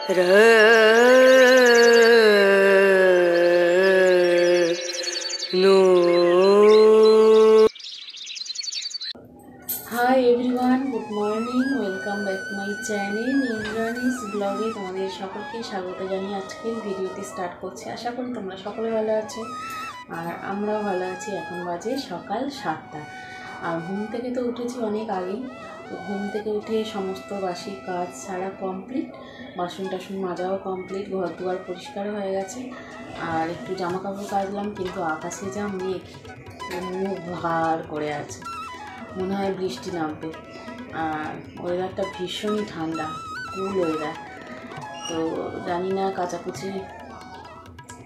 High everyone, good morning, welcome back to my channel Indrani's ব্লগে তোমাদের সকলকে স্বাগত জানিয়ে আজকের ভিডিওটি স্টার্ট করছি। আশা করি তোমরা সকলে ভালো আছো আর আমরাও ভালো আছি। এখন বাজে সকাল 7টা আর ঘুম থেকে তো উঠেছি অনেক আগেই। তো ঘুম থেকে উঠে সমস্ত বাসি কাজ সারা কমপ্লিট, বাসন টাসন মাজাও কমপ্লিট, ঘর দুয়ার পরিষ্কার হয়ে গেছে। আর একটু জামা কাপড় কাচলাম, কিন্তু আকাশে যা মেঘ, মুখ ভার করে আছে, মনে হয় বৃষ্টি নামবে। আর ওয়েদারটা ভীষণই ঠান্ডা, কুল ওয়েদার। তো জানি না কাচাকুচি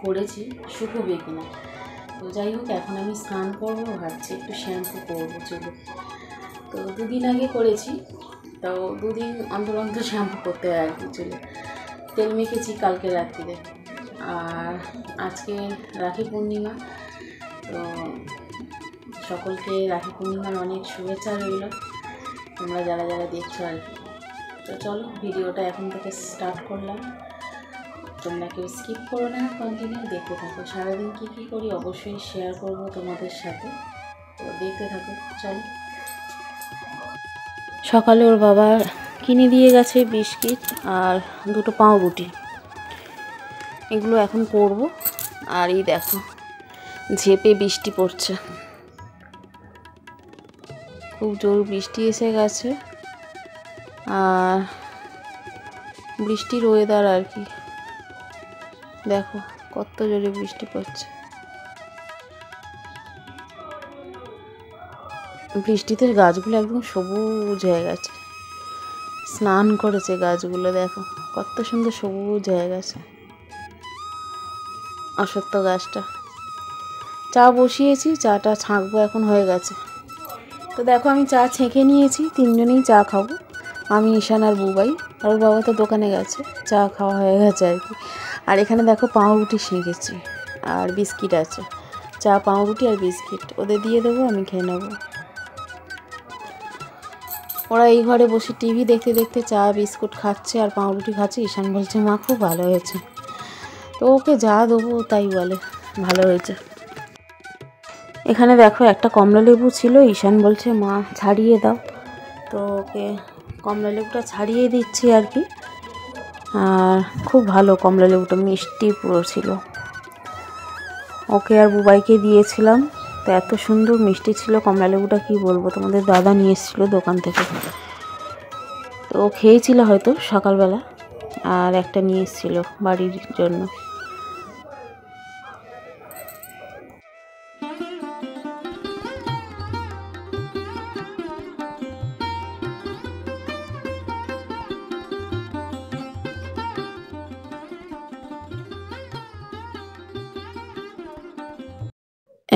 করেছি শুকোবে কিনা। তো যাই হোক, এখন আমি স্নান করবো, ভাবছি একটু শ্যাম্পু করবো চুলে। তো দুদিন আগে করেছি, তো দুদিন অন্তর অন্তর শ্যাম্পু করতে হয় আর কি চুলে। তেল মেখেছি কালকে রাত্রিরে। আর আজকে রাখি পূর্ণিমা, তো সকলকে রাখি পূর্ণিমার অনেক শুভেচ্ছা রইল, তোমরা যারা যারা দেখছো আর কি। তো চলো, ভিডিওটা এখন থেকে স্টার্ট করলাম। তোমরা কেউ স্কিপ করো না, কন্টিনিউ দেখতে থাকো। সারাদিন কী কী করি অবশ্যই শেয়ার করবো তোমাদের সাথে, তো দেখতে থাকো। চলো, সকালে ওর বাবা কিনে দিয়ে গেছে বিস্কিট আর দুটো পাউরুটি, এগুলো এখন করব। আর এই দেখো, ঝেপে বৃষ্টি পড়ছে, খুব জোর বৃষ্টি এসে গেছে। আর বৃষ্টির ওয়েদার আর কি, দেখো কত জোরে বৃষ্টি পড়ছে। বৃষ্টিতে গাছগুলো একদম সবুজ হয়ে গেছে, স্নান করেছে গাছগুলো, দেখো কত সুন্দর সবুজ হয়ে গেছে। অশ্বত্থ গাছটা। চা বসিয়েছি, চাটা ছাঁকবো, এখন হয়ে গেছে। তো দেখো, আমি চা ছেঁকে নিয়েছি, তিনজনেই চা খাবো, আমি, ঈশান আর বুবাই। আর ওর বাবা তো দোকানে গেছে, চা খাওয়া হয়ে গেছে আর কি। আর এখানে দেখো পাউরুটি সেঁকেছি আর বিস্কিট আছে, চা পাউরুটি আর বিস্কিট ওদের দিয়ে দেবো, আমি খেয়ে নেবো। ওরা এই ঘরে বসে টিভি দেখতে দেখতে চা বিস্কুট খাচ্ছে আর পাউরুটি খাচ্ছে। ঈশান বলছে মা খুব ভালো হয়েছে, তো ওকে যা দেবো তাই বলে ভালো হয়েছে। এখানে দেখো একটা কমলা লেবু ছিল, ঈশান বলছে মা ছাড়িয়ে দাও, তো ওকে কমলা লেবুটা ছাড়িয়ে দিচ্ছি আর কি। আর খুব ভালো কমলা লেবুটা, মিষ্টি পুরো ছিল। ওকে আর বুবাইকে দিয়েছিলাম, তো এত সুন্দর মিষ্টি ছিল কমলা লেবুটা, কি বলবো তোমাদের, দাদা নিয়ে এসেছিলো দোকান থেকে। তো ও খেয়েছিল হয়তো সকালবেলা, আর একটা নিয়ে এসেছিলো বাড়ির জন্য।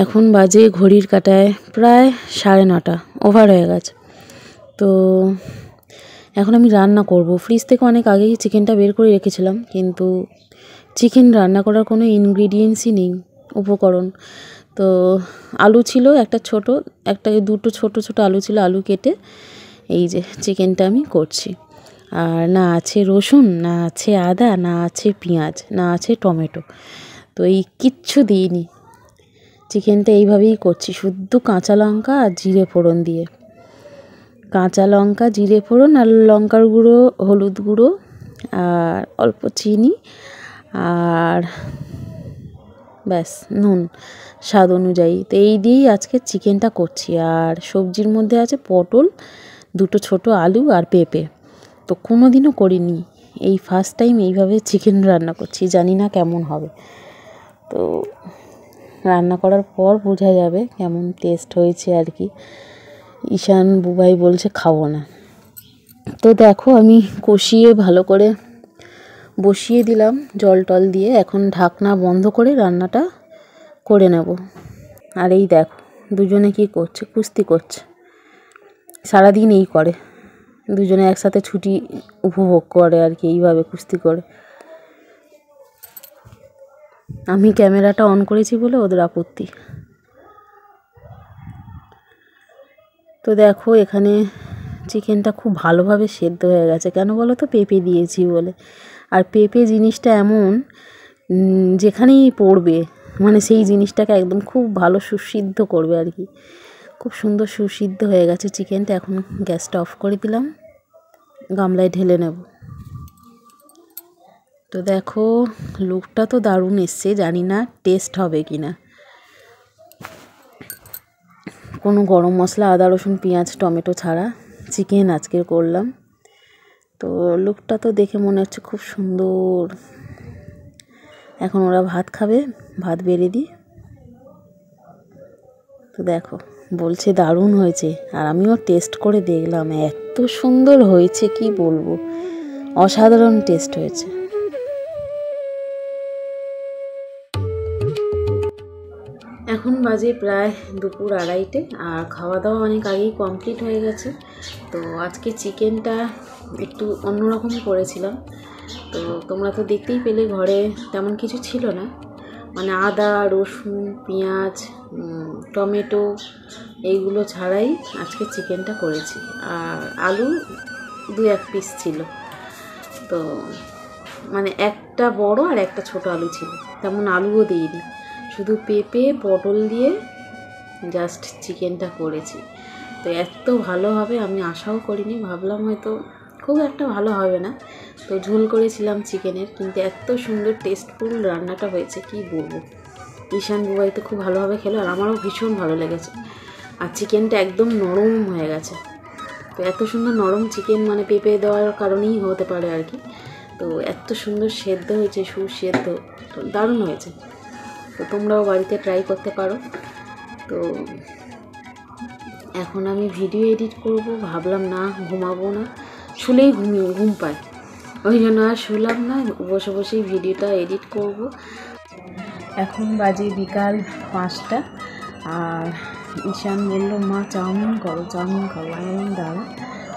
এখন বাজে ঘড়ির কাঁটায় প্রায় 9:30, ওভার হয়ে গেছে। তো এখন আমি রান্না করব। ফ্রিজ থেকে অনেক আগেই চিকেনটা বের করে রেখেছিলাম, কিন্তু চিকেন রান্না করার কোনো ইনগ্রিডিয়েন্টসই নেই, উপকরণ। তো আলু ছিল দুটো ছোট ছোট আলু ছিল, আলু কেটে এই যে চিকেনটা আমি করছি। আর না আছে রসুন, না আছে আদা, না আছে পেঁয়াজ, না আছে টমেটো, তো এই কিচ্ছু দিইনি। চিকেনটা এইভাবেই করছি, শুদ্ধ কাঁচা লঙ্কা আর জিরে ফোড়ন দিয়ে। কাঁচা লঙ্কা, জিরে ফোড়ন আর লঙ্কার গুঁড়ো, হলুদ গুঁড়ো আর অল্প চিনি আর ব্যাস নুন স্বাদ অনুযায়ী। তো এই দিয়েই আজকে চিকেনটা করছি। আর সবজির মধ্যে আছে পটল, দুটো ছোট আলু আর পেঁপে। তো কোনো দিনও করিনি, এই ফার্স্ট টাইম এইভাবে চিকেন রান্না করছি, জানি না কেমন হবে। তো রান্না করার পর বোঝা যাবে কেমন টেস্ট হয়েছে আর কি। ঈশান বুবাই বলছে খাবো না। তো দেখো, আমি কষিয়ে ভালো করে বসিয়ে দিলাম জল টল দিয়ে। এখন ঢাকনা বন্ধ করে রান্নাটা করে নেব। আর এই দেখো দুজনে কি করছে, কুস্তি করছে। সারাদিন এই করে, দুজনে একসাথে ছুটি উপভোগ করে আর কি, এইভাবে কুস্তি করে। আমি ক্যামেরাটা অন করেছি বলে ওদের আপত্তি। তো দেখো, এখানে চিকেনটা খুব ভালোভাবে সেদ্ধ হয়ে গেছে। কেন বলো তো? পেঁপে দিয়েছি বলে। আর পেঁপে জিনিসটা এমন যেখানেই পড়বে মানে সেই জিনিসটাকে একদম খুব ভালো সুসিদ্ধ করবে আর কি। খুব সুন্দর সুসিদ্ধ হয়ে গেছে চিকেনটা। এখন গ্যাসটা অফ করে দিলাম, গামলায় ঢেলে নেব। তো দেখো লুকটা তো দারুণ এসছে, জানি না টেস্ট হবে কি না। কোনো গরম মশলা, আদা রসুন পেঁয়াজ টমেটো ছাড়া চিকেন আজকের করলাম। তো লুকটা তো দেখে মনে হচ্ছে খুব সুন্দর। এখন ওরা ভাত খাবে, ভাত বেড়ে দিই। তো দেখো বলছে দারুণ হয়েছে, আর আমিও টেস্ট করে দেখলাম, এত সুন্দর হয়েছে কি বলবো, অসাধারণ টেস্ট হয়েছে। এখন বাজে প্রায় দুপুর 2:30, আর খাওয়া দাওয়া অনেক আগেই কমপ্লিট হয়ে গেছে। তো আজকে চিকেনটা একটু অন্যরকম করেছিলাম। তো তোমরা তো দেখতেই পেলে ঘরে তেমন কিছু ছিল না, মানে আদা রসুন পেঁয়াজ টমেটো এইগুলো ছাড়াই আজকে চিকেনটা করেছি। আর আলু 2-1 পিস ছিল, তো মানে একটা বড় আর একটা ছোট আলু ছিল, তেমন আলুও দিইনি, শুধু পেঁপে পটল দিয়ে জাস্ট চিকেনটা করেছি। তো এত ভালো হবে আমি আশাও করিনি, ভাবলাম হয়তো খুব একটা ভালো হবে না। তো ঝোল করেছিলাম চিকেনের, কিন্তু এত সুন্দর টেস্টফুল রান্নাটা হয়েছে কি বলবো। ঈশান বুবাই তো খুব ভালোভাবে খেলো, আর আমারও ভীষণ ভালো লেগেছে। আর চিকেনটা একদম নরম হয়ে গেছে। তো এত সুন্দর নরম চিকেন মানে পেঁপে দেওয়ার কারণেই হতে পারে আর কি। তো এত সুন্দর সেদ্ধ হয়েছে, সুসেদ্ধ, তো দারুণ হয়েছে। তো তোমরাও বাড়িতে ট্রাই করতে পারো। তো এখন আমি ভিডিও এডিট করব, ভাবলাম না ঘুমাবো না, শুলেই ঘুম পায়, ওই জন্য আর শুলাম না, বসে বসেই ভিডিওটা এডিট করব। এখন বাজে বিকাল 5টা, আর ঈশান বলল মা চাউমিন করো, চাউমিন করো। আমি বললাম দাঁড়া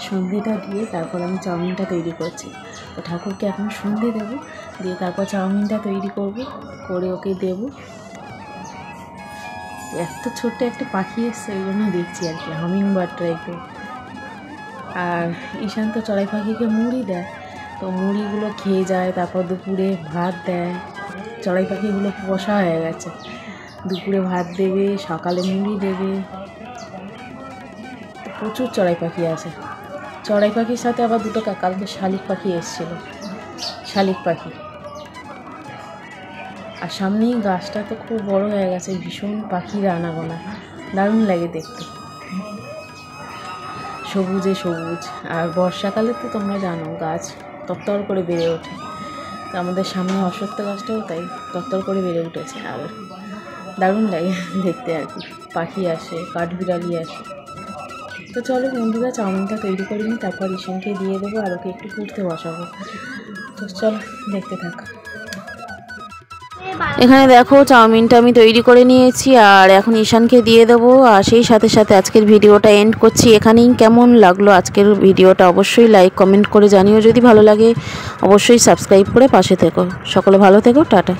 সন্ধেটা দিয়ে তারপর আমি চাউমিনটা তৈরি করছি। তো ঠাকুরকে এখন সন্ধে দেবো, দিয়ে তারপর চাউমিনটা তৈরি করব, করে ওকে দেবো। এত ছোট্ট একটা পাখি এসছে, ওই জন্য দেখছি আর কি, হামিং বার্ড টাইপের। আর ঈশান তো চড়াই পাখিকে মুড়ি দেয়, তো মুড়িগুলো খেয়ে যায়, তারপর দুপুরে ভাত দেয়। চড়াই পাখিগুলো পোষা হয়ে গেছে, দুপুরে ভাত দেবে, সকালে মুড়ি দেবে। প্রচুর চড়াই পাখি আছে। চড়াই পাখির সাথে আবার দুটো কালকে শালিক পাখি এসেছিলো, শালিক পাখি। আর সামনেই গাছটা তো খুব বড় হয়ে গেছে, ভীষণ পাখির আনাগোনা, দারুণ লাগে দেখতে, সবুজে সবুজ। আর বর্ষাকালে তো তোমরা জানো গাছ তত্তর করে বেড়ে ওঠে, তো আমাদের সামনে অশ্বত্থ গাছটাও তাই তত্তর করে বেড়ে উঠেছে, আর দারুণ লাগে দেখতে আর কি। পাখি আসে, কাঠবিড়ালি আসে। তো চলো বন্ধুরা চাউমিনটা তৈরি করে নিই, তারপর ঈশানকে দিয়ে দেবো, আর ওকে একটু পড়তে বসাবো। তো চলো দেখতে থাকো। এখানে দেখো চাউমিনটা আমি তৈরি করে নিয়েছি, আর এখন ঈশানকে দিয়ে দেবো। আর সেই সাথে সাথে আজকের ভিডিওটা এন্ড করছি এখানেই। কেমন লাগলো আজকের ভিডিওটা অবশ্যই লাইক কমেন্ট করে জানিও, যদি ভালো লাগে অবশ্যই সাবস্ক্রাইব করে পাশে থেকো। সকলে ভালো থেকো, টাটা।